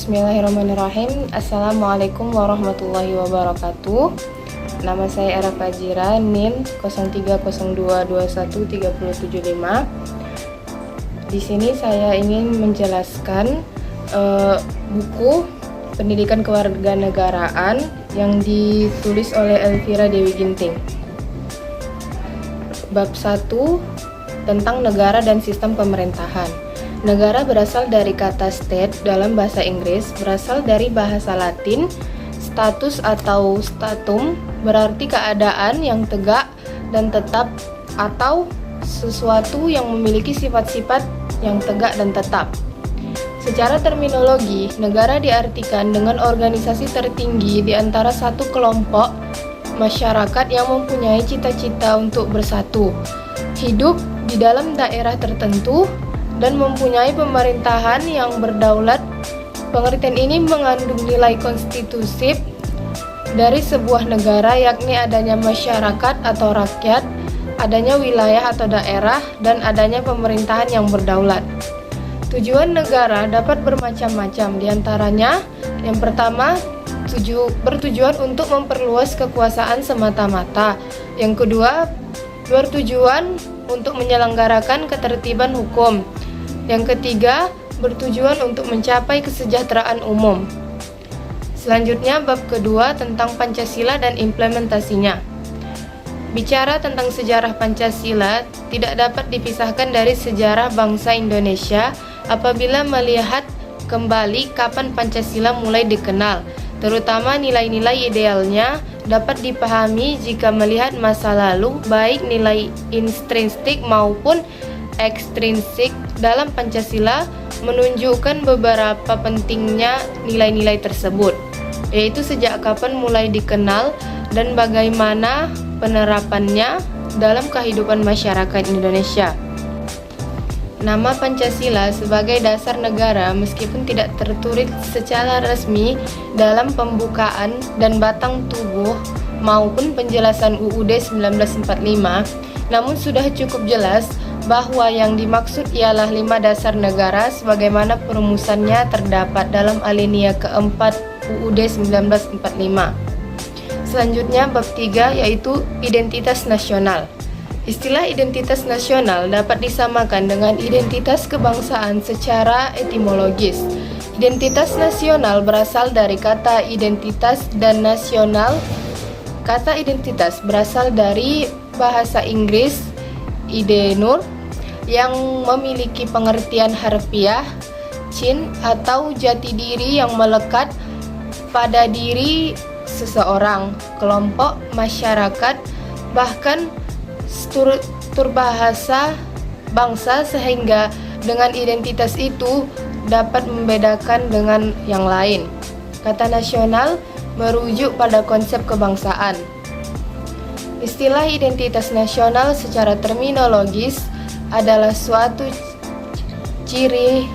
Bismillahirrahmanirrahim. Assalamualaikum warahmatullahi wabarakatuh. Nama saya Era Fajira, NIM 0302213075. Di sini saya ingin menjelaskan buku Pendidikan Kewarganegaraan yang ditulis oleh Elvira Dewi Ginting. Bab 1 tentang negara dan sistem pemerintahan. Negara berasal dari kata state dalam bahasa Inggris, berasal dari bahasa Latin. Status atau statum berarti keadaan yang tegak dan tetap atau sesuatu yang memiliki sifat-sifat yang tegak dan tetap. Secara terminologi, negara diartikan dengan organisasi tertinggi di antara satu kelompok masyarakat yang mempunyai cita-cita untuk bersatu, hidup di dalam daerah tertentu, dan mempunyai pemerintahan yang berdaulat. Pengertian ini mengandung nilai konstitutif dari sebuah negara, yakni adanya masyarakat atau rakyat, adanya wilayah atau daerah, dan adanya pemerintahan yang berdaulat. Tujuan negara dapat bermacam-macam, diantaranya yang pertama, bertujuan untuk memperluas kekuasaan semata-mata. Yang kedua, bertujuan untuk menyelenggarakan ketertiban hukum. Yang ketiga, bertujuan untuk mencapai kesejahteraan umum. Selanjutnya, bab kedua tentang Pancasila dan implementasinya. Bicara tentang sejarah Pancasila tidak dapat dipisahkan dari sejarah bangsa Indonesia apabila melihat kembali kapan Pancasila mulai dikenal. Terutama nilai-nilai idealnya dapat dipahami jika melihat masa lalu, baik nilai intrinsik maupun ekstrinsik dalam Pancasila menunjukkan beberapa pentingnya nilai-nilai tersebut, yaitu sejak kapan mulai dikenal dan bagaimana penerapannya dalam kehidupan masyarakat Indonesia. Nama Pancasila sebagai dasar negara meskipun tidak tertulis secara resmi dalam pembukaan dan batang tubuh maupun penjelasan UUD 1945, namun sudah cukup jelas bahwa yang dimaksud ialah 5 dasar negara sebagaimana perumusannya terdapat dalam alinea keempat UUD 1945. Selanjutnya bab 3 yaitu identitas nasional. Istilah identitas nasional dapat disamakan dengan identitas kebangsaan secara etimologis. Identitas nasional berasal dari kata identitas dan nasional. Kata identitas berasal dari bahasa Inggris idenur yang memiliki pengertian harfiah cin atau jati diri yang melekat pada diri seseorang, kelompok, masyarakat, bahkan struktur bahasa bangsa, sehingga dengan identitas itu dapat membedakan dengan yang lain. Kata nasional merujuk pada konsep kebangsaan. Istilah identitas nasional secara terminologis adalah suatu ciri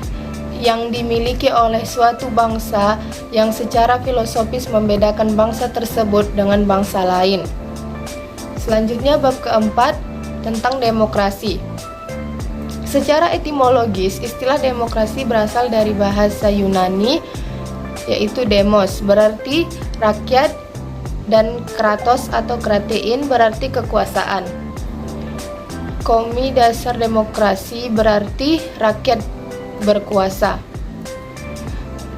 yang dimiliki oleh suatu bangsa yang secara filosofis membedakan bangsa tersebut dengan bangsa lain. Selanjutnya bab keempat tentang demokrasi. Secara etimologis, istilah demokrasi berasal dari bahasa Yunani yaitu demos, berarti rakyat, dan kratos atau kratein berarti kekuasaan. Komi dasar demokrasi berarti rakyat berkuasa.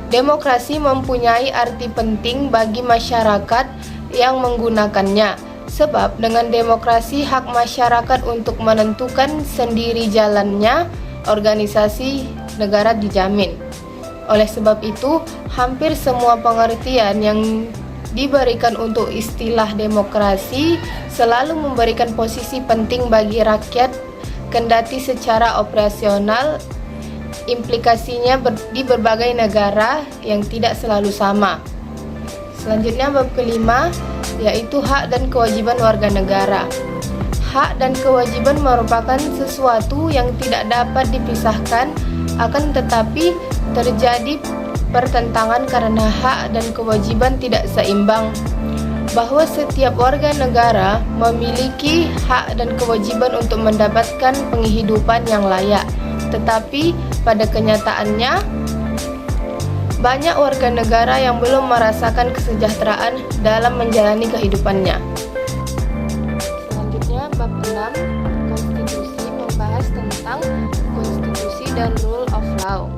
Demokrasi mempunyai arti penting bagi masyarakat yang menggunakannya, sebab dengan demokrasi hak masyarakat untuk menentukan sendiri jalannya organisasi negara dijamin. Oleh sebab itu, hampir semua pengertian yang diberikan untuk istilah demokrasi selalu memberikan posisi penting bagi rakyat, kendati secara operasional implikasinya di berbagai negara yang tidak selalu sama. Selanjutnya bab kelima yaitu hak dan kewajiban warga negara. Hak dan kewajiban merupakan sesuatu yang tidak dapat dipisahkan, akan tetapi terjadi pertentangan karena hak dan kewajiban tidak seimbang. Bahwa setiap warga negara memiliki hak dan kewajiban untuk mendapatkan penghidupan yang layak, tetapi pada kenyataannya banyak warga negara yang belum merasakan kesejahteraan dalam menjalani kehidupannya. Selanjutnya, bab 6, konstitusi, membahas tentang konstitusi dan rule of law.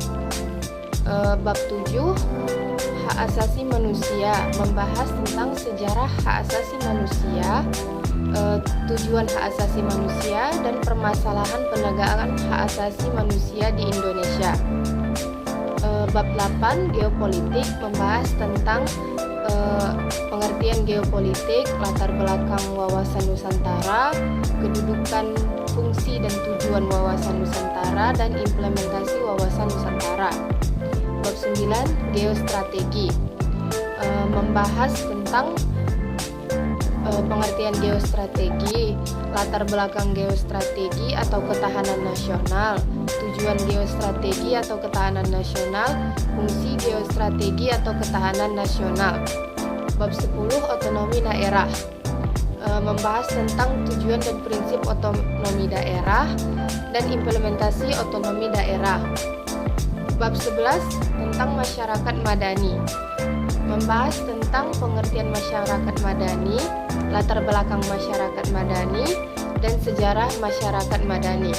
Bab 7, hak asasi manusia, membahas tentang sejarah hak asasi manusia, tujuan hak asasi manusia, dan permasalahan penegakan hak asasi manusia di Indonesia. Bab 8, geopolitik, membahas tentang pengertian geopolitik, latar belakang wawasan Nusantara, kedudukan, fungsi, dan tujuan wawasan Nusantara, dan implementasi wawasan Nusantara. Bab 9, geostrategi, membahas tentang pengertian geostrategi, latar belakang geostrategi atau ketahanan nasional, tujuan geostrategi atau ketahanan nasional, fungsi geostrategi atau ketahanan nasional. Bab 10, otonomi daerah, membahas tentang tujuan dan prinsip otonomi daerah dan implementasi otonomi daerah. Bab 11, tentang masyarakat madani, membahas tentang pengertian masyarakat madani, latar belakang masyarakat madani, dan sejarah masyarakat madani.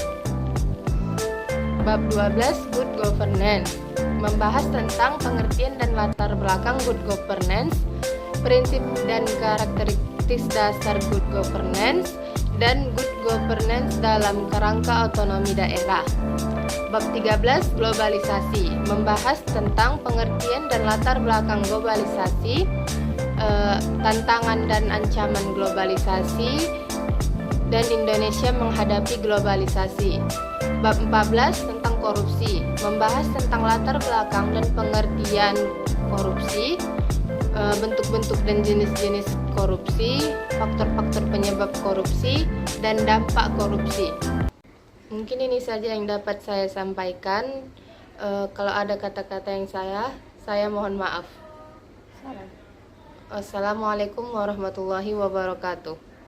Bab 12, good governance, membahas tentang pengertian dan latar belakang good governance, prinsip dan karakteristik dasar good governance, dan good governance dalam kerangka otonomi daerah. Bab 13, globalisasi, membahas tentang pengertian dan latar belakang globalisasi, tantangan dan ancaman globalisasi, dan Indonesia menghadapi globalisasi. Bab 14, tentang korupsi, membahas tentang latar belakang dan pengertian korupsi, bentuk-bentuk dan jenis-jenis korupsi, faktor-faktor penyebab korupsi, dan dampak korupsi. Mungkin ini saja yang dapat saya sampaikan. Kalau ada kata-kata yang saya mohon maaf. Assalamualaikum warahmatullahi wabarakatuh.